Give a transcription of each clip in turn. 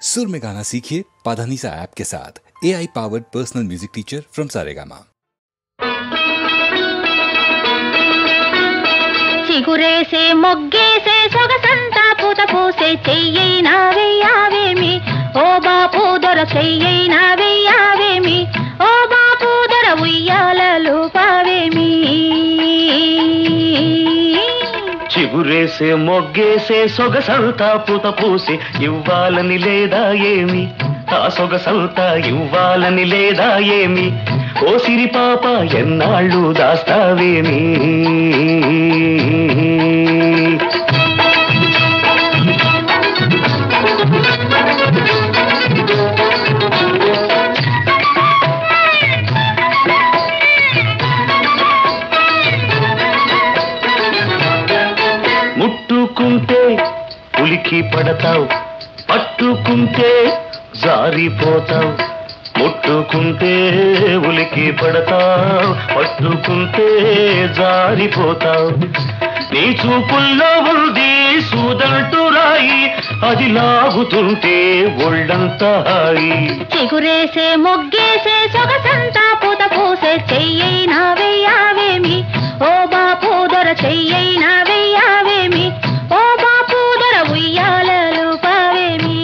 सुर में गाना सीखिए पाधानीसा ऐप के साथ। AI powered personal music teacher from Saregama. చిగురేసే మొగ్గేసే సొగసంతా పూత పూసే చెయ్యైనా వెయ్యావేమి ఓ బాపు దొర చెయ్యైనా వెయ్యావేమి ఓ బాపు దొర ఉయ్యాలలు పావేమి. చిగురేసే మొగ్గేసే సొగసంతా పూత పూసే ఇవ్వాలని లేదా ఏమి ఆ సొగసంతా ఇవ్వాలని లేదా ఏమి ఓ సిరి పాప ఎన్నాళ్ళు దాస్తావేమి. ముట్టుకుంటే ఉలికి పడతావు, పట్టుకుంటే జారిపోతావు. ముట్టుకుంటే ఉలికి పడతావు, పట్టుకుంటే జారిపోతావు. నీ చూపుల్లో ఉంది సూదంటూ రాయి, అది లాగుతుంటే ఒళ్ళంతా హాయి. చిగురేసే మొగ్గేసే సొగసంతా పూత పూసే చెయ్యైనా వెయ్యావేమి ఓ బాపు దొర చెయ్యైనా వెయ్యావేమి ఓ బాపు దొర ఉయ్యాలలు పావేమి.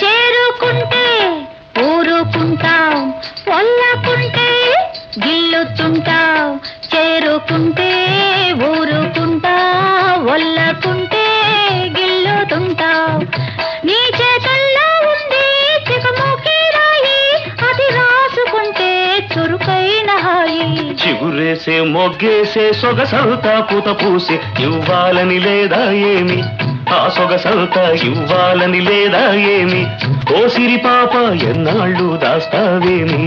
చేరుకుంటే ఊరుకుంటావు, వల్లకుంటే గిల్లుతుంటావు. నీ చేతల్లో ఉంది చికముకి రాయి, అది రాసుకుంటే చురుకైన హాయి. చిగురేసే మొగ్గేసే సొగసంతా పూత పూసే ఇవ్వాలని లేదా ఏమి ఆ సొగసంతా ఇవ్వాలని లేదా ఏమి ఓ సిరి పాప ఎన్నాళ్ళు దాస్తావేమి.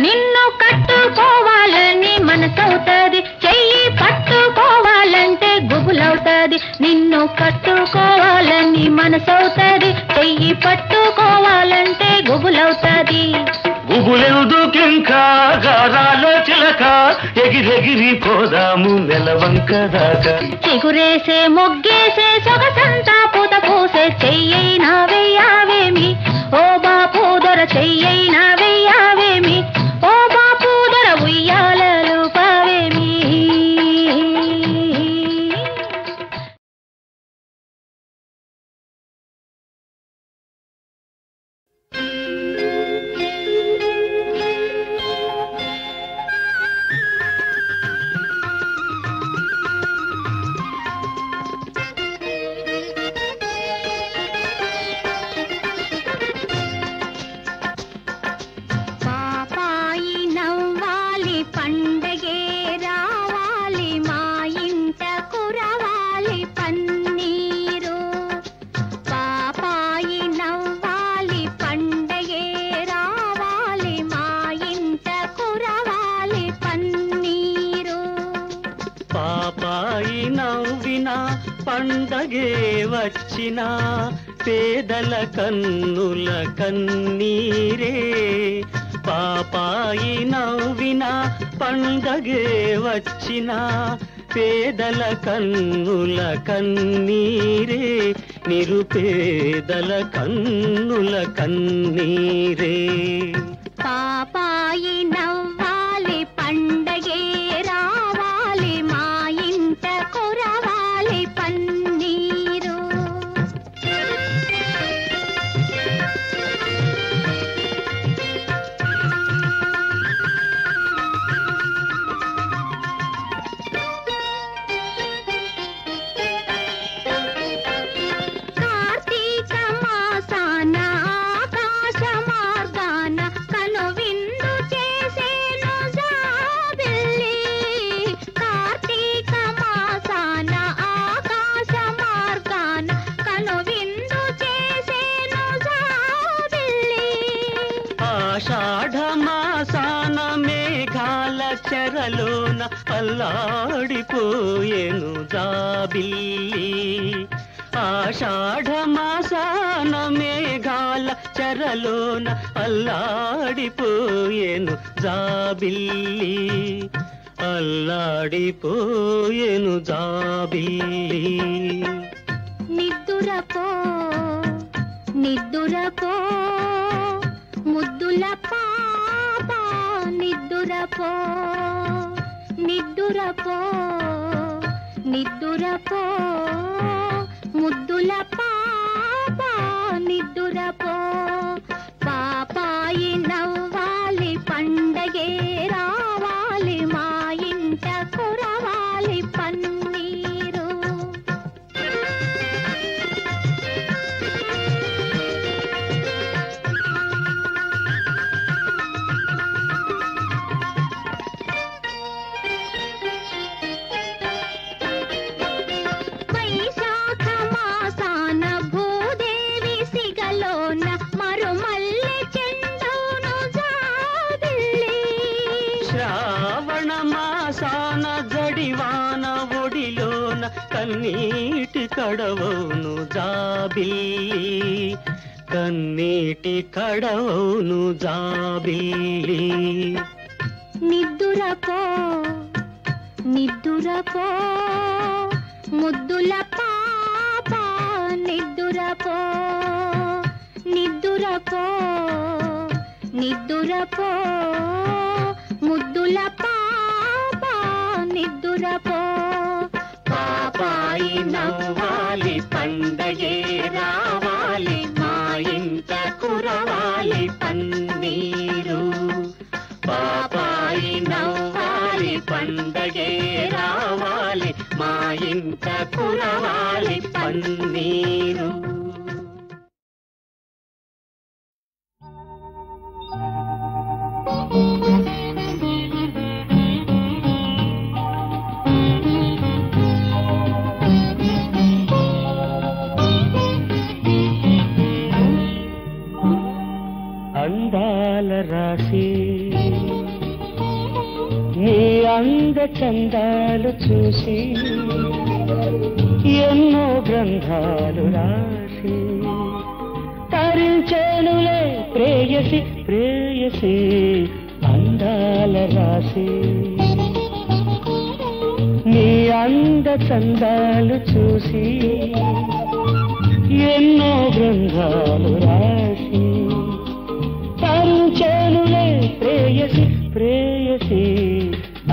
నిన్ను కట్టుకోవాలని మనసవుతుంది, చెయ్యి పట్టుకోవాలంటే గుబులవుతుంది. నిన్ను కట్టుకోవాలని మనసవుతుంది, చెయ్యి పట్టుకోవాలంటే గుబులవుతుంది. గుబులెందుకింకా గారాల చిలక ఎగిరెగిరి పోదాము నెలవంక దాకా. చిగురేసే మొగ్గేసే సొగసంతా పూత పూసే చెయ్యైనా వెయ్యావేమి ఓ బాపు దొర చెయ్యైనా వెయ్యావేమి ఓ బాపు దొర ఉయ్యాలలు పావేమి. పాపాయి నవ్వాలి పండగే రావాలి మా ఇంట కురవాలి పన్నీరు. పాపాయి నవ్వాలి పండగే రావాలి మా ఇంట కురవాలి పన్నీరు. పాపాయి నవ్వినా పండగే వచ్చినా పేదల కన్నుల కన్నీరే. పాపాయి నవ్వినా పండగే వచ్చినా పేదల కన్నుల కన్నీరే. నిరుపేదల కన్నుల కన్నీరే. పాపాయి నవ్వాలి పండగే రావాలి మా ఇంట కురవాలి పన్నీరు. అల్లాడిపోయేను జాబిల్లి ఆషాఢ మాసాన మేఘాల చెరలోన అల్లాడిపోయేను జాబిల్లి అల్లాడిపోయేను జాబిల్లి నిద్దురపో నిద్దురపో ముద్దుల పాప నిద్దురపో నిద్దురపో నిద్దురపో ముద్దుల పాప నిద్దురపో పాపాయి నవ్వాలి పండగే రావాలి మా ఇంట కురవాలి పన్నీరు వైశాఖ మాసాన భూదేవి సిగలోన మరుమల్లె చెండును జాబిల్లి శ్రావణ మాసాన జడివాన ఒడిలోన కన్నీటి కడవౌను జాబిల్లి కన్నీటి కడవౌను జాబిల్లి నిద్దురపో నిద్దురపో ముద్దుల పాప నిద్దురపో నిద్దురపో నిద్దురపో ముద్దుల పాప నిద్దురపో పాపాయి నవ్వాలి పండగే రావాలి మా ఇంట కురవాలి పన్నీరు పాపాయి నవ్వాలి పండగే రావాలి మా ఇంట కురవాలి పన్నీరు అందాల రాశి నీ అంద చందాలు చూసి ఎన్నో గ్రంథాలు రాసి తరించేనులే ప్రేయసి ప్రేయసి అందాల రాశి నీ అంద చందాలు చూసి ఎన్నో గ్రంథాలు రాసి తరించేనులే ప్రేయసి ప్రేయసి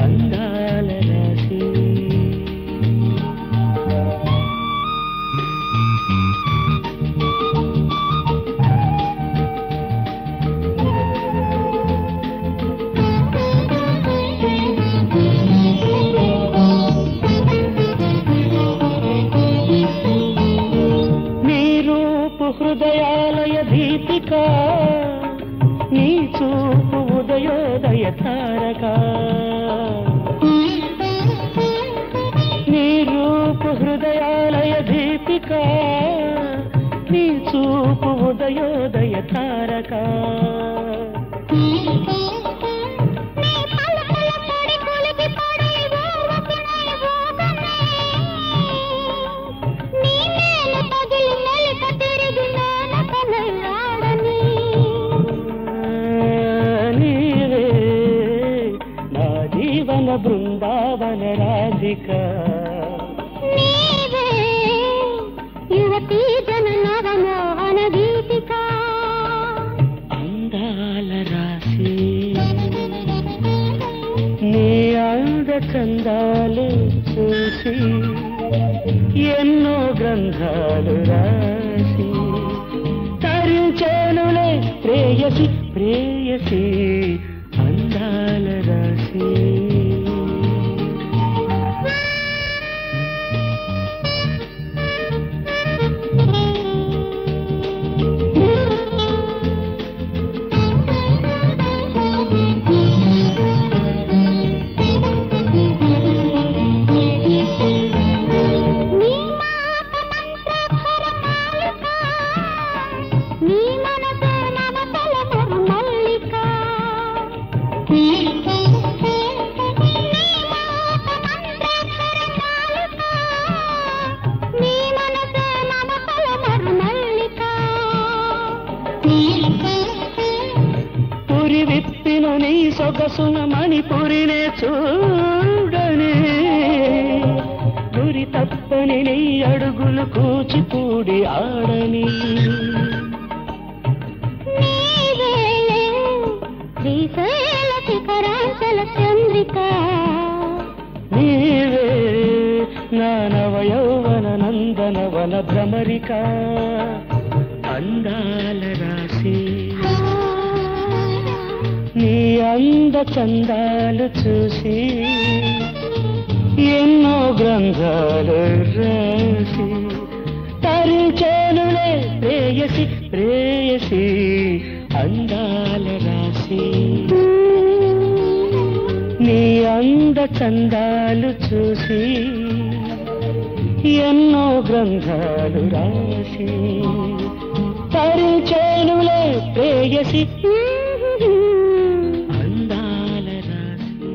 అందాల రాశి నీ రూపు హృదయాలయ దీపిక నీ చూపు ఉదయోదయ తారక నీ రూపు హృదయాలయ దీపిక నీ చూపు ఉదయోదయ తారక జీవన బృందావన రాధిక యువతీ జన నవమోహన గీతిక అందాల రాశి నీ అంద చందాలు చూసి ఎన్నో గ్రంథాలు రాసి తరించేనులే ప్రేయసి ప్రేయసి అందాల రాశి నీ మనసు నవతల మల్లిక సొగసున మణిపురినే చూడని గురి తప్పని నీ అడుగులు కూచిపూడి ఆడని శ్రీశైల శిఖరాంచల చంద్రిక నీవే నా నవ యౌవన నందనవన భ్రమరిక అందాల రాశి నీ అంద చందాలు చూసి ఎన్నో గ్రంథాలు రాసి తరించేనులే ప్రేయసి ప్రేయసి అందాల రాశి నీ అంద చందాలు చూసి ఎన్నో గ్రంథాలు రాసి తరించేనులే ప్రేయసి అందాల రాశి.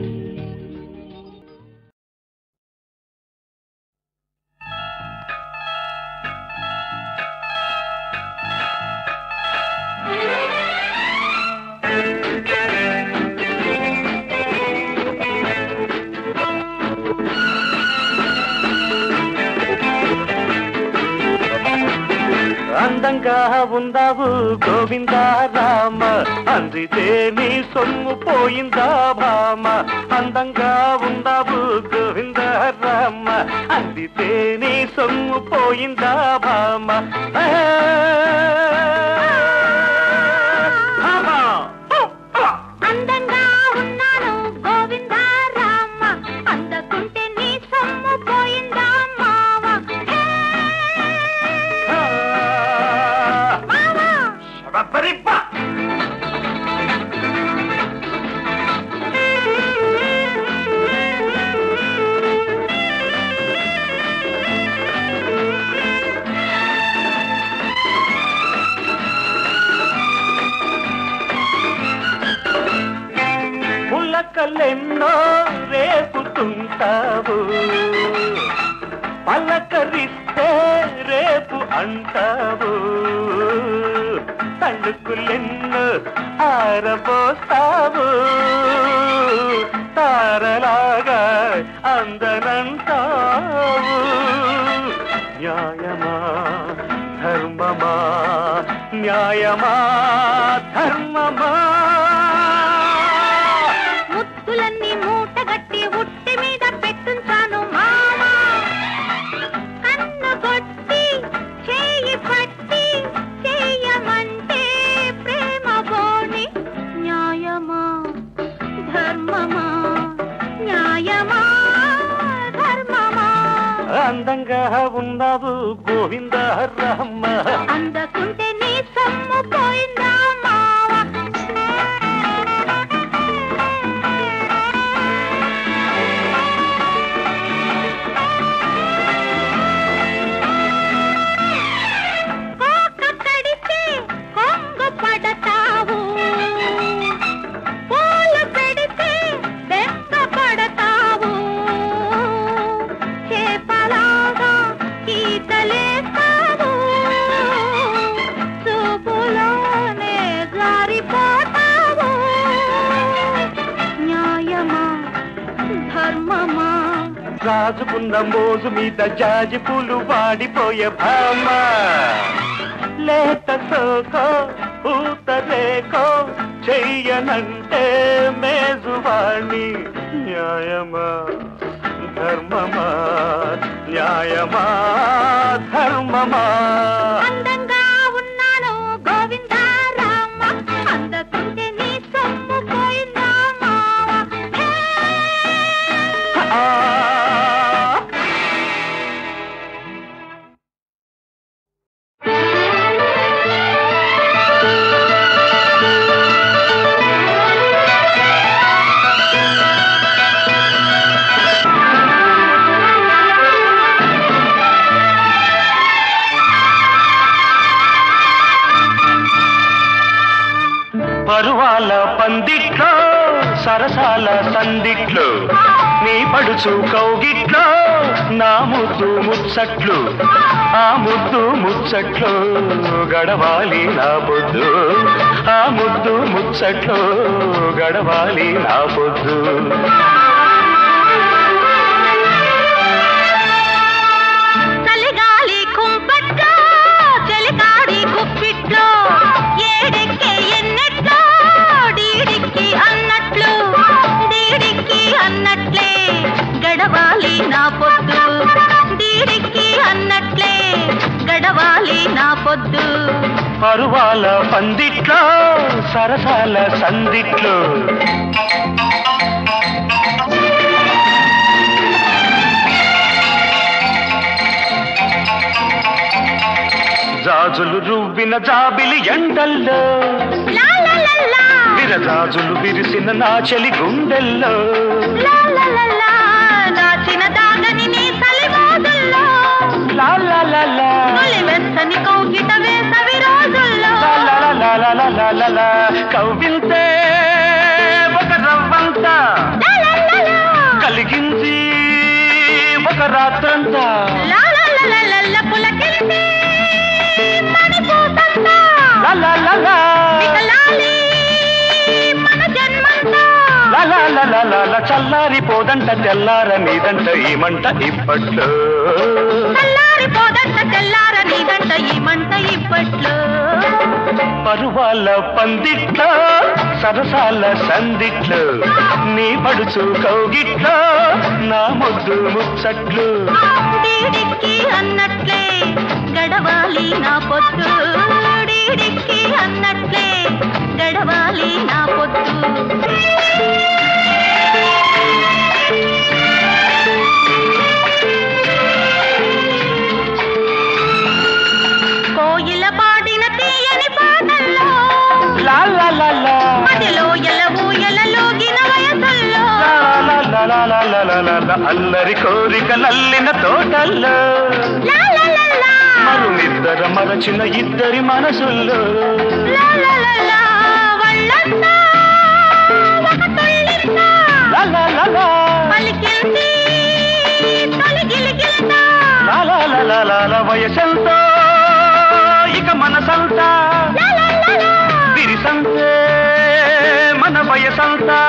అందంగా ఉందావు గోవిందా రామ అందితే నీ సొమ్ము పోయిందా భామ అందంగా ఉందావు గోవిందా రామ అందితే నీ సొమ్ము పోయిందా భామ అందంగా ఉన్నాను గోవిందా రామ అందకుంటే నీ సొమ్ము పోయిందా మావ పుల్లకలెన్నో రేపుతుంటావు పలకరిస్తే రేపు అంటావు తళుకులెన్నో ఆరబోస్తావు తారలాగా అందనంటావు న్యాయమా ధర్మమా న్యాయమా ధర్మమా ముత్తులన్నీ మూటగట్టి ఉట్టి మీద పెట్టుంచాను మావా కన్ను కొట్టి చేయి పట్టి చేయమంటే ప్రేమ బోని న్యాయమా ధర్మమా న్యాయమా ధర్మమా అందంగా ఉన్నావు గోవిందా రామ అందకుంటే నీ సొమ్ము పోయిందా మావా కోక కడితే కొంగు పడతావు పూలు పెడితే బెంగ పడతావు చేపలాగా ఈతలేస్తావు చూపులోనే జారిపోతావు న్యాయమా ధర్మమా రాజుకున్న మోజు మీద జాజి పూలు వాడిపోయే భామ లేత సోకో పూతరేకో చెయ్యనంటే మేజువాణి న్యాయమా ధర్మమా న్యాయమా ధర్మమా అందంగా ఉన్నాను గోవిందా రామ అందకుంటే నీ సొమ్ము పోయిందా మావా పరువాల పందిట్లో సరసాల సందిట్లో నీ పడుచు కౌగిట్లో నా ముద్దు ముద్దు ముచ్చట్లు ఆ ముద్దు ముచ్చట్లు గడవాలి నా పొద్దు ఆ ముద్దు ముచ్చట్లు గడవాలి నా పొద్దు చలిగాలి కుంపట్లో చలికాడి గుప్పిట్లో ఏడెక్కే ఎన్నెట్లో డీడిక్కి అన్నట్లు డీడిక్కి అన్నట్లే గడవాలి నా పొద్దు డీడిక్కి అన్నట్లే గడవాలి నా పొద్దు పరువాల పందిట్లో సరసాల సందిట్లో జాజులు రువ్విన జాబిలి ఎండల్లో విరజాజులు విరిసిన నా చలి గుండెల్లో దాచిన దాగని నీ సలిమోదుల్లో వెచ్చని కౌగిట వేసవి రోజుల్లో కవ్వింతే ఒక రవ్వంత కలిగించి ఒక రాత్రంతా పులకింది మణిపూసంతా మన జన్మంతా చల్లారిపోదంట తెల్లార నీదంట ఈ మంట ఇప్పట్లో చల్లారిపోదంట తెల్లార నీదంట ఈ మంట ఇప్పట్లో పరువాల పందిట్లో సరసాల సందిట్లో నీ పడుచు కౌగిట్లో నా ముద్దు ముచ్చట్లు డీడిక్కి అన్నట్లే గడవాలి నా పొద్దు డీడిక్కి అన్నట్లే గడవాలి నా పొద్దు కోయిల పాడిన తీయని పాటల్లో మదిలో ఎలవూయలలోగిన వయసుల్లో అల్లరి కోరిక నల్లిన తోటల్లో మరునిద్దర మరచిన ఇద్దరి మనసుల్లో వాళ్ళంతా ఒక తొల్లింతా పలికింది తొలిగిలిగిల్తా వయసంతో ఇక మనసంతా విరిసంతే మన వయసంతా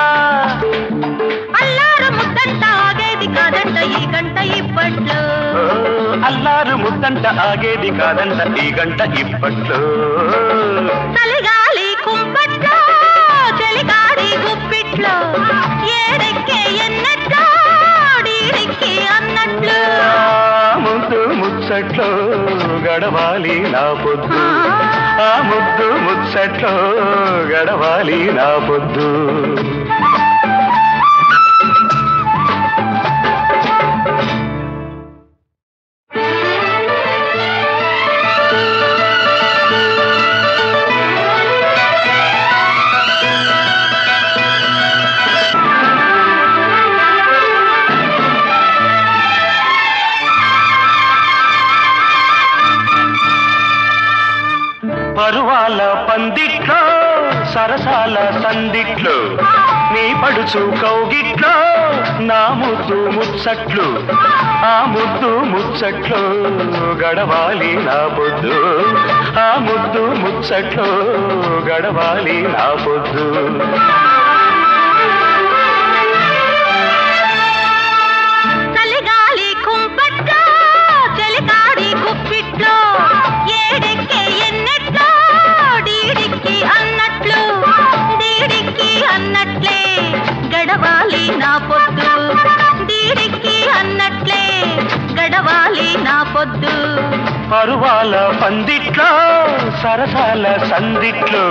అల్లారు ముద్దంట ఆగేది కాదంట ఈ గంట ఇప్పట్లో అల్లారు ముద్దంట ఆగేది కాదంట ఈ గంట ఇప్పట్లో చలిగాలి కుంపట్లో చలిగాడి గుప్పిట్లో ఏడెక్కే ఎన్నట్లో డీడిక్కి అన్నట్లు ముద్దు ముచ్చట్లో గడవాలి నా పొద్దు ఆ ముద్దు ముచ్చట్లో గడవాలి నా పొద్దు పరువాల పందిట్లో సరసాల సందిట్లో నీ పడుచు కౌగిట్లో నా ముద్దు ముచ్చట్లు ఆ ముద్దు ముచ్చట్లు గడవాలి నా పొద్దు ఆ ముద్దు ముచ్చట్లు గడవాలి నా పొద్దు చలిగాలి కుంపట్లో చలికాడి గుప్పిట్లో ఏడెక్కే ఎన్నెట్లో డీడిక్కి అన్నట్లు డీడిక్కి అన్నట్లే గడవాలి నా పొద్దు డీడిక్కి అన్నట్లే గడవాలి నా పొద్దు పరువాల పందిట్లో సరసాల సందిట్లో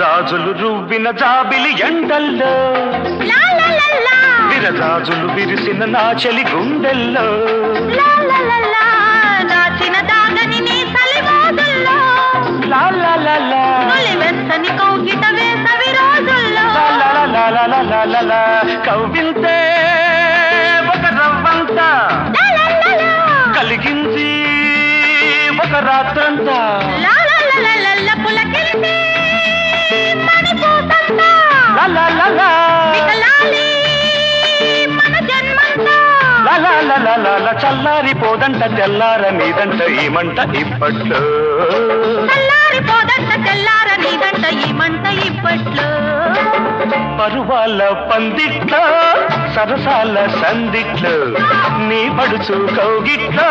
జాజులు రువ్విన జాబిలి ఎండల్లో విరజాజులు విరిసిన నా చలి గుండెల్లో దాచిన దాగని నీ సలిమోదుల్లో వెచ్చని కౌగిట వేసవి రోజుల్లో కవ్వింతే ఒక రవ్వంతా కలిగించి ఒక రాత్రంతా పులకింది చల్లారిపోదంట తెల్లార నీదంట ఈ మంట ఇప్పట్లో చల్లారిపోదంట తెల్లార నీదంట ఈ మంట ఇప్పట్లో పరువాల పందిట్లో సరసాల సందిట్లో నీ పడుచు కౌగిట్లో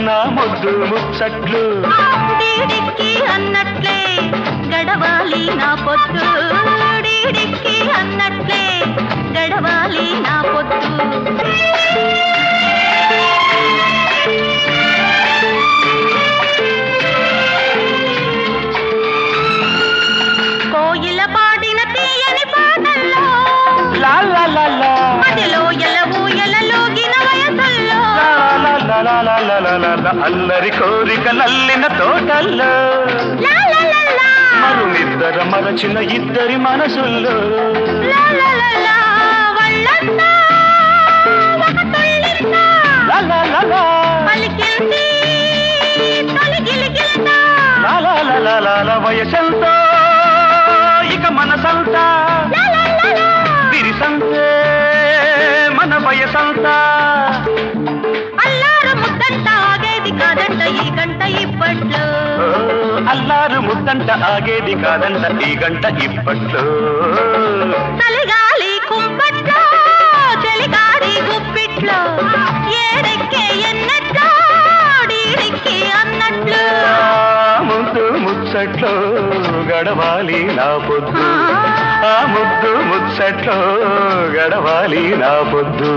నా ముద్దు ముచ్చట్లు డీడిక్కి అన్నట్లే గడవాలి నా పొద్దు డీడిక్కి అన్నట్లే గడవాలి నా పొద్దు కోయిల పాడిన తీయని పాటల్లో మదిలో ఎలవూయలలోగిన వయసుల్లో అల్లరి కోరిక లల్లిన తోటల్లో మరునిద్దర మరచిన ఇద్దరి మనసుల్లో పలికింది తొలిగిలిగిలిత వయసంతో ఇక మనసంతా విరిసంతే మన వయసంతా అల్లారు ముద్దంట ఆగేది కాదంట ఈ గంట ఇప్పట్లో అల్లారు ముద్దంట ఆగేది కాదంట ఈ గంట ఇప్పట్లో చలిగాలి కుంపట్లో చలిగాడి గుప్పిట్లో ఏడెక్కే ఎన్నట్లో డీడిక్కి అన్నట్లు ముద్దు ముచ్చట్లో గడవాలి నా పొద్దు ఆ ముద్దు ముచ్చట్లో గడవాలి నా పొద్దు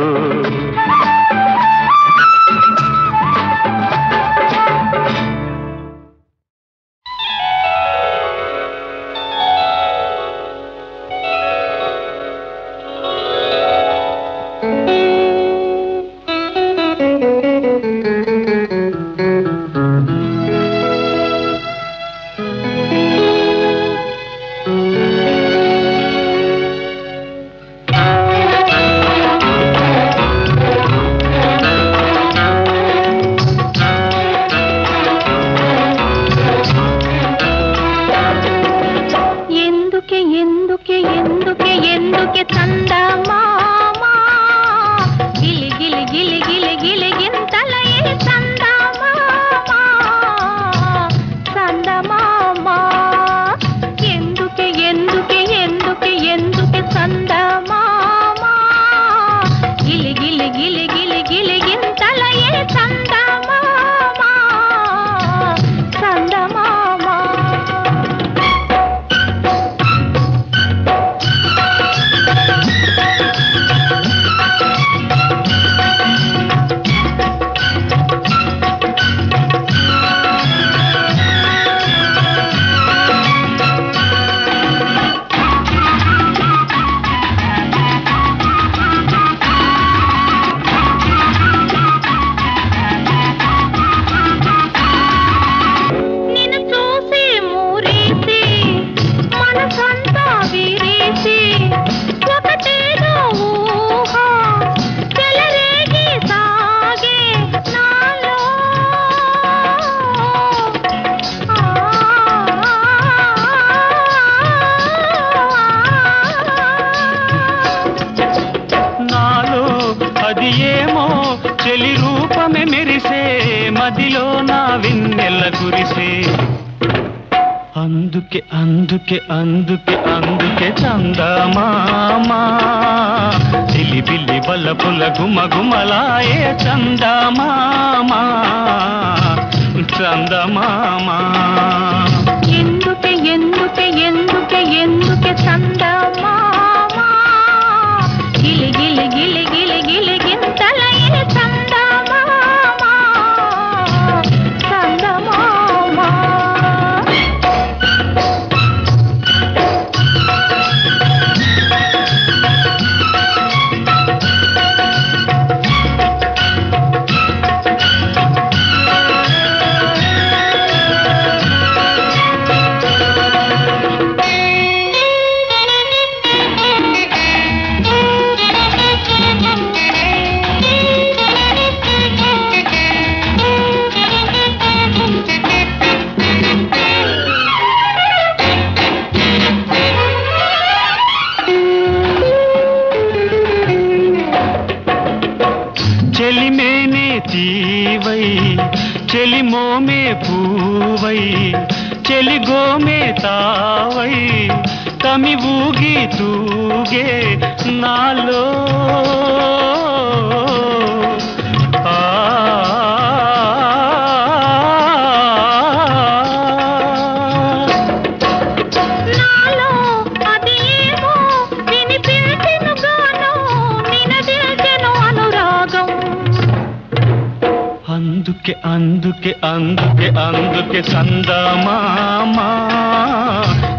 అందుకే అందుకే అందుకే అందుకే చందమామా చిలిపిల్లి బల్లపుల గుమగుమలాయే చందమామా చందమామా ఎందుకే ఎందుకే ఎందుకే ఎందుకే చందమామా గిలి గిలి గిలి గిలి గిలి గింతలైన చందమామా చందమామా పూవై చెలిగోమే తావై కమి ఊగి తూగే నాలో అందుకే అందుకే అందుకే చందమామా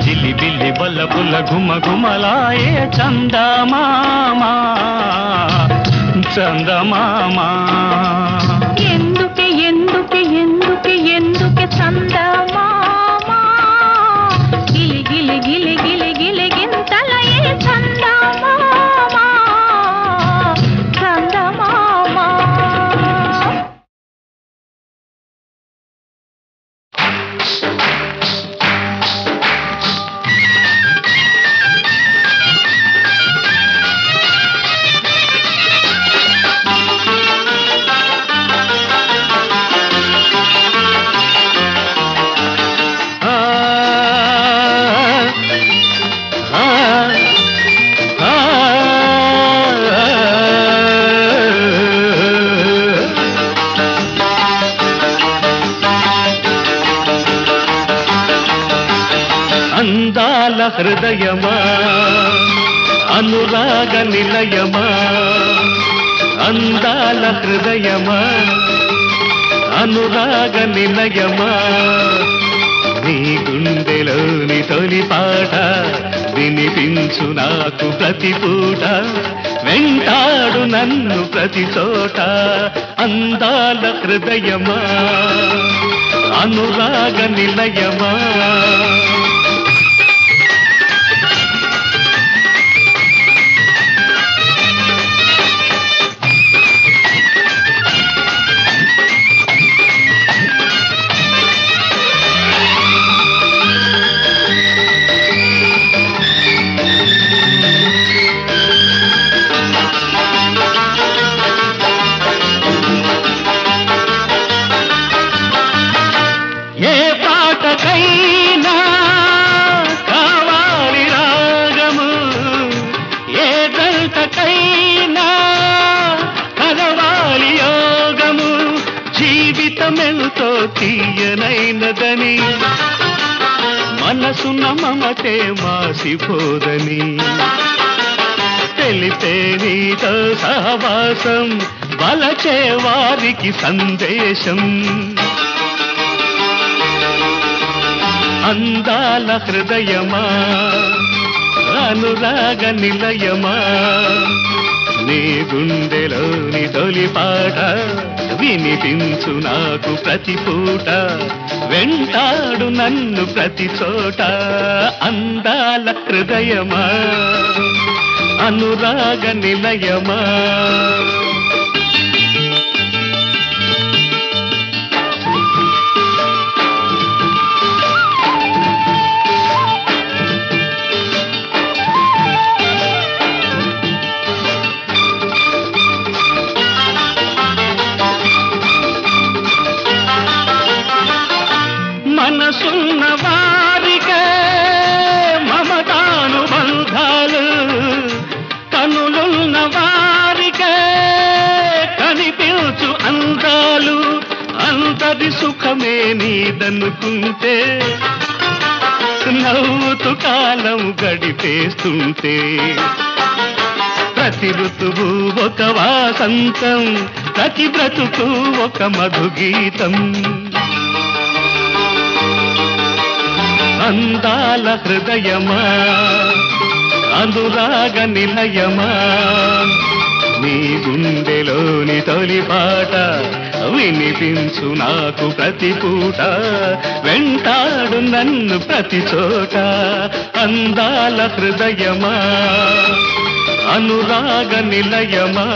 జిలిబిలి బల్లబుల్ల ఘుమ ఘుమలాయే చందమామా చందమామా ఎందుకే ఎందుకే ఎందుకే ఎందుకే చందమామా గిలి గిలి గిలి గిలి గిలి గింతలయే చందమామా చందమామా అందాల హృదయమా అనురాగ నిలయమా అందాల హృదయమా అనురాగ నిలయమా నీ గుండెలోని తొలి పాట వినిపించు నాకు ప్రతి పూట వెంటాడు నన్ను ప్రతి చోట అందాల హృదయమా అనురాగ నిలయమా జీవితమెంతో తీయనైనదని మనసున మమతే మాసిపోదని తెలిపే నీతో సహవాసం వలచే వారికి సందేశం అందాల హృదయమా అనురాగ నిలయమా నీ గుండెలోని తొలి పాట వినిపించు నాకు ప్రతి పూట వెంటాడు నన్ను ప్రతి చోట అందాల హృదయమా అనురాగ నిలయమా మనసున్న వారికే మమతానుబంధాలు కనులున్న వారికే కనిపించు అందాలు అంతది సుఖమే నీదనుకుంటే నవ్వుతూ కాలం గడిపేస్తుంటే ప్రతి ఋతువు ఒక వాసంతం ప్రతి బ్రతుకు ఒక మధుగీతం అందాల హృదయమా అనురాగ నిలయమా నీ గుండెలోని తొలి పాట వినిపించు నాకు ప్రతి పూట వెంటాడు నన్ను ప్రతి చోట అందాల హృదయమా అనురాగ నిలయమా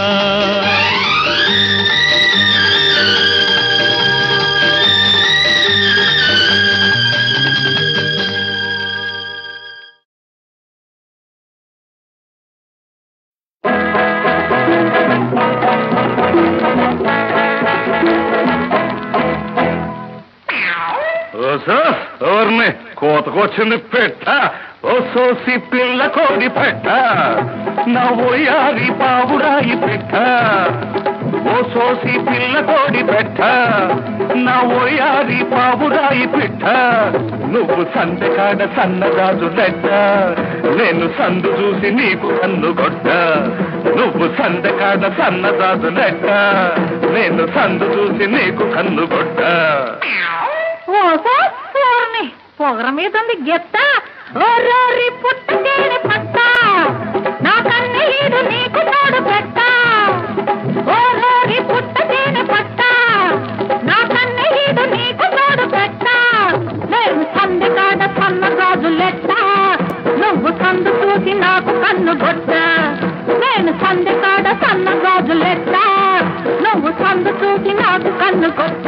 ఓర్ని కోతకొచ్చింది పెట్ట ఓ సోసి పిల్ల కోడి పెట్ట నా ఓయారి పావురాయి పెట్ట ఓ సోసి పిల్ల కోడి పెట్ట నా ఓయారి పావురాయి పెట్ట నువ్వు సందెకాడ సన్నగాజు లెట్ట నేను సందు చూసి నీకు కన్ను కొట్ట నువ్వు సందెకాడ సన్నగాజు లెట్ట నేను సందు చూసి నీకు కన్ను కొట్ట పొగర మీద ఉంది గెత్త ఓరోరి పుట్టకేని పట్ట నా కన్నీడు నీకు తోడు పెట్ట ఓరోరి పుట్టకేని పట్ట నా కన్నీడు నీకు తోడు పెట్ట నేను సందెకాడ సన్న గాజులెట్ట నువ్వు సందు చూసి నాకు కన్ను కొట్ట నేను సందెకాడ సన్న గాజులెట్ట నువ్వు సందు చూసి నాకు కన్ను కొట్ట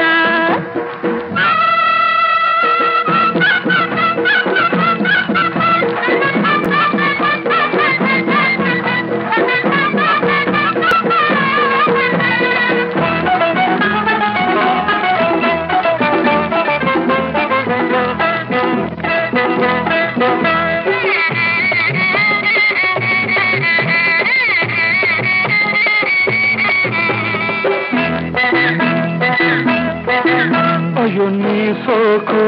అయ్యో నీ సోకు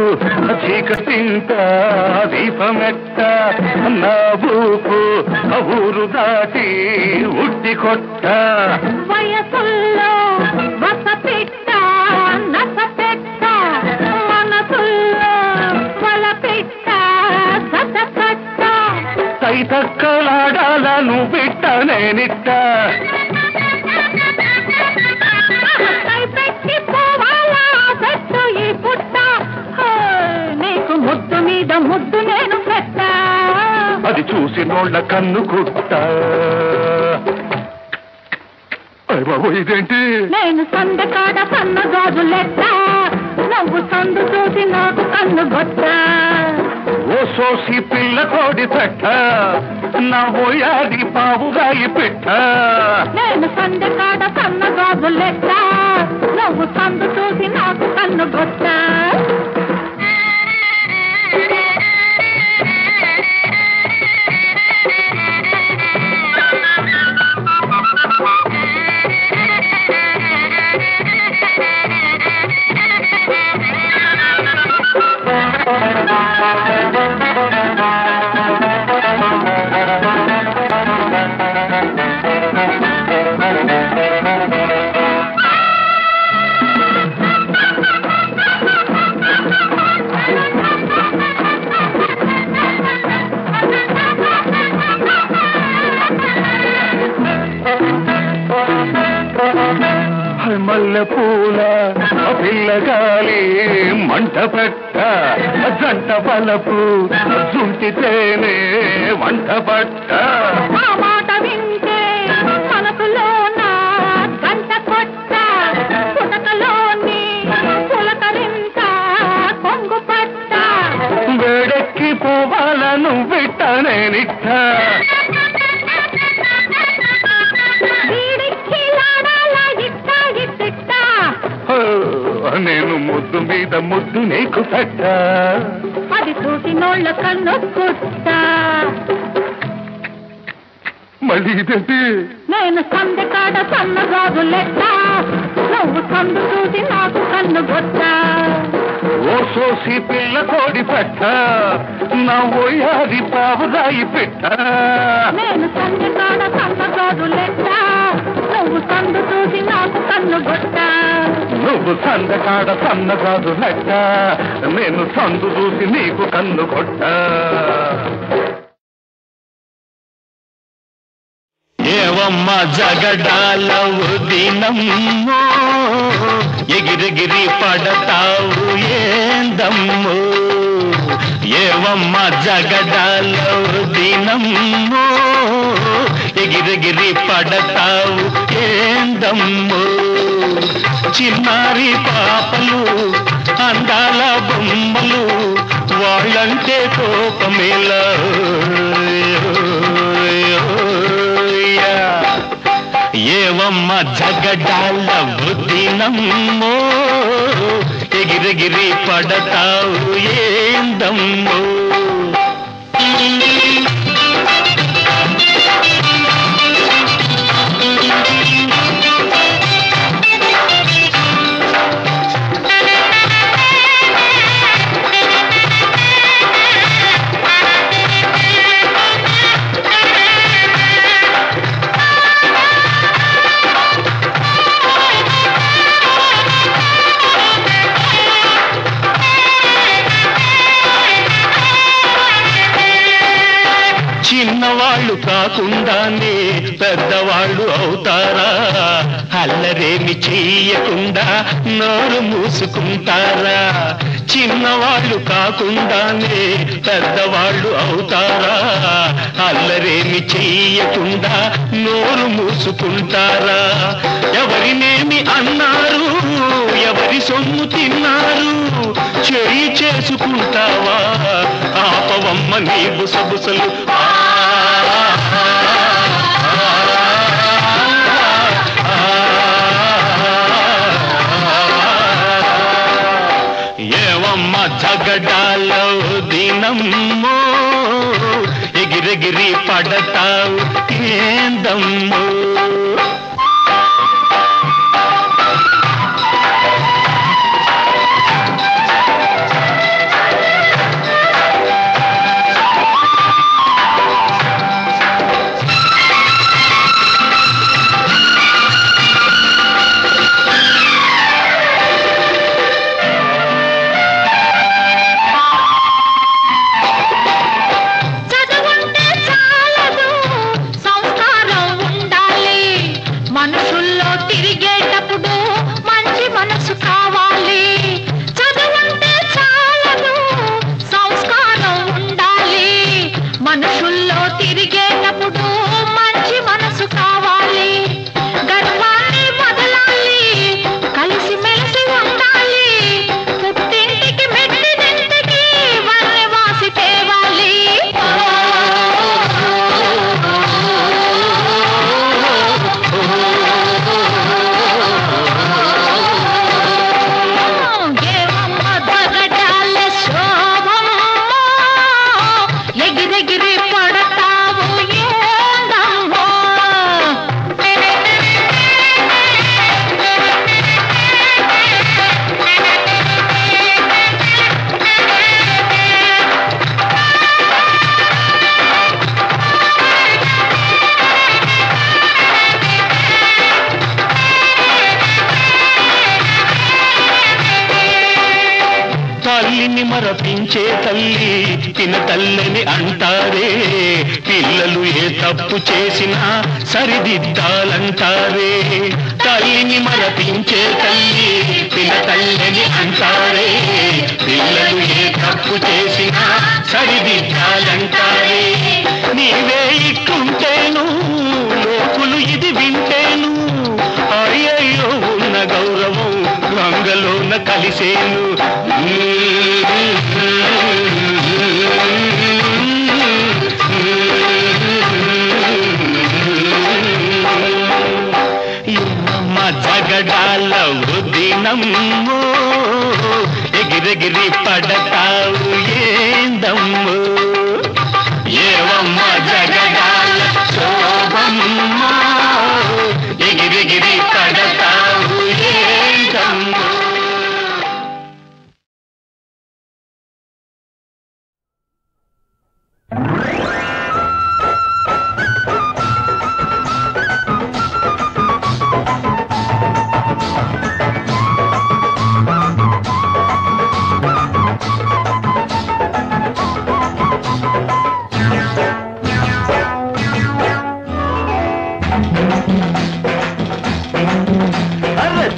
చీకటింట దీపమెట్ట నా ఊపు ఊరు దాటి ఉట్టి కొట్ట వయసుల్లో వసపెట్ట నసపెట్ట మనసుల్లో వలపెట్ట సతకట్ట తైతక్కలాడాలను బిట్ట నేనిట్ట పెట్టి పోవాలా పెట్టు ఈ పుట్ట నీకు ముద్దు మీద ముద్దు నేను పెట్ట అది చూసి నోళ్ళ కన్ను కుట్ట అయ్య బాబు ఇదేంటి నేను సందకాడ సన్న గాజులెట్ట నువ్వు సందు చూసి నాకు కన్ను గొట్ట ఓ సోసి పిల్ల కోడి పెట్ట నా ఓయాది పావుగాయి పెట్ట నేను సందకాడ సన్న గాజులెట్ట నువ్వు సందు చూసి నాకు కన్ను గొట్ట మల్లె పూల పిల్లగాలి మంట పెట్ట జంట బలపు జుంటితేనే వంట పట్ట ఆ మాట వింటే మనసులోన గంట కొట్ట పుటకలోని పులకరింత కొంగు పట్ట వేడెక్కి పోవాలను బిట్ట నేనిట్ట నేను ముద్దు మీద ముద్దు నీకు పెట్ట అది చూసి నోళ్ళ కన్ను కుట్ట మళ్ళీ ఇదేంటి నేను సందకాడ సన్న గాజులెట్ట నువ్వు సందు చూసి నాకు కన్ను గొట్ట ఓ సోసి పిల్ల కోడి పెట్ట నా ఓయాది పావురాయి పెట్ట నేను సందకాడ సన్న గాజులెట్ట నువ్వు సందు చూసి నాకు కన్ను గొట్ట నువ్వు సందకాడ సన్నగాదు లెక్క నేను సందు చూసి నీకు కన్ను కొట్ట ఏవమ్మ జగడాల దినమ్మో ఎగిరిగిరి పడతావు ఏందమ్మో ఏవమ్మ జగడాల దినమ్మో ఎగిరిగిరి పడతావు ఏందమ్మో చిన్నారి పాపలు అందాల బొమ్మలు వాళ్ళంటే కోపమేలా ఏవమ్మ జగడాల బుద్ధినమ్మో ఎగిరెగిరి పడతావు ఏందమ్మో చిన్నవాళ్ళు కాకుండానే పెద్దవాళ్ళు అవుతారా అల్లరేమి చెయ్యకుండా నోరు మూసుకుంటారా చిన్నవాళ్ళు కాకుండానే పెద్దవాళ్ళు అవుతారా అల్లరేమి చెయ్యకుండా నోరు మూసుకుంటారా ఎవరినేమి అన్నారు ఎవరి సొమ్ము తిన్నారు చెయ్యి చేసుకుంటావా ఆపవమ్మ నీ బుసబుసలు ఏవమ్మ జగడాల దినమ్మో ఎగిరెగిరి పడతావు ఏందమ్మో తల్లిని మరపించే తల్లి పిన తల్లిని అంటారే పిల్లలు ఏ తప్పు చేసినా సరిదిద్దాలంటారే తల్లిని మరపించే తల్లి పిన తల్లిని అంటారే పిల్లలు ఏ తప్పు చేసినా సరిదిద్దాలంటారే నీవే ఇట్టుంటేను లోకులు ఇది వింటేను అయ్యయ్యో ఉన్న గౌరవం గంగలోన కలిసేను జగడాల దినమ్మో ఎగిరెగిరి పడతావు ఏందమ్మో ఏవమ్మ జగడాల శోభమ్మో ఎగిరెగిరి పడతావు ఏందమ్మో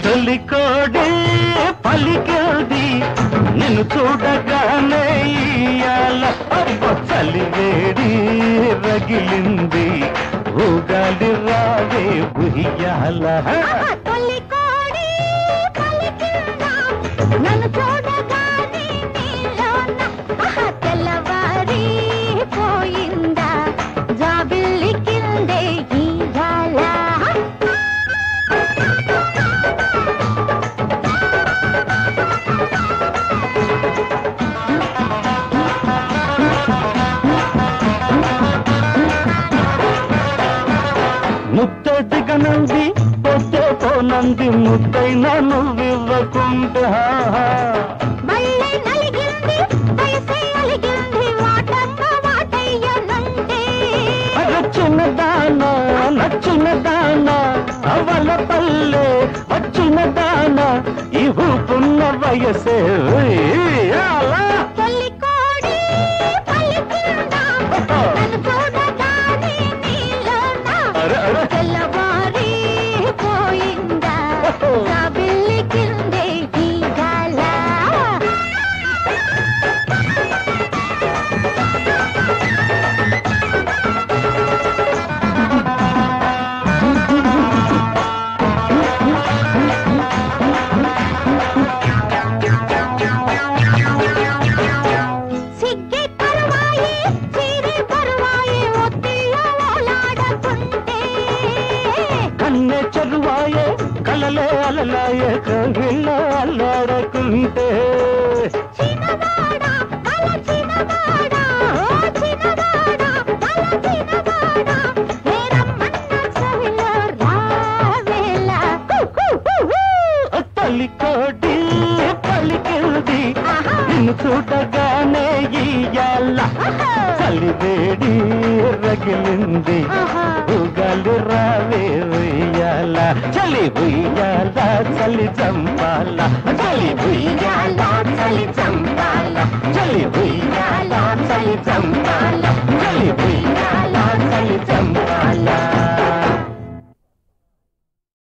తొలికోడి పలికేది నిన్ను చూడగానే ఇయ్యాల చలివేడి రగిలింది ఊగాలి రావే ఉయ్యాల నన్ను చూడగానే నీలోన తెల్లవారి పోయిందా జాబిల్లి కిందే ఇవాళ అంది ముద్దైనా నువ్వివ్వకుంటే మళ్ళీ నలిగింది వయసే అలిగింది వాటంగా వాటయ్యనంటే చిన్నదానా నచ్చినదానా అవల పల్లె వచ్చినదానా ఈ ఊపున్న వయసే ఉయ్యాల. తొలికోడి పలికిందా నన్ను చూడగానే నీలోన తెల్లవారి పోయిందా నా బిల్లి కిందే దిగాల సిగ్గే పరవాయే చీరే పరవాయే ఒత్తిళ్ళ ఓలాడకుంటే కన్నె చెరువాయే కలలే అలలాయే కవిళ్ళ అల్లాడకుంటే చిన్నవాడా బల చిన్నవాడా ఓ చిన్నవాడా బల చిన్నవాడా నేరమ్మన్న చెవిలో రావేళ తల్లికోటి పలికింది నిన్ను చూడగానే ఇయ్యాల చలివేడి రగిలింది ఉగాలి రావే ఉయ్యాల చలి ఉయ్యాల చలి చంపాల చలి ఉయ్యాల చలి చంపాల చలి ఉయ్యాల చలి చంపాల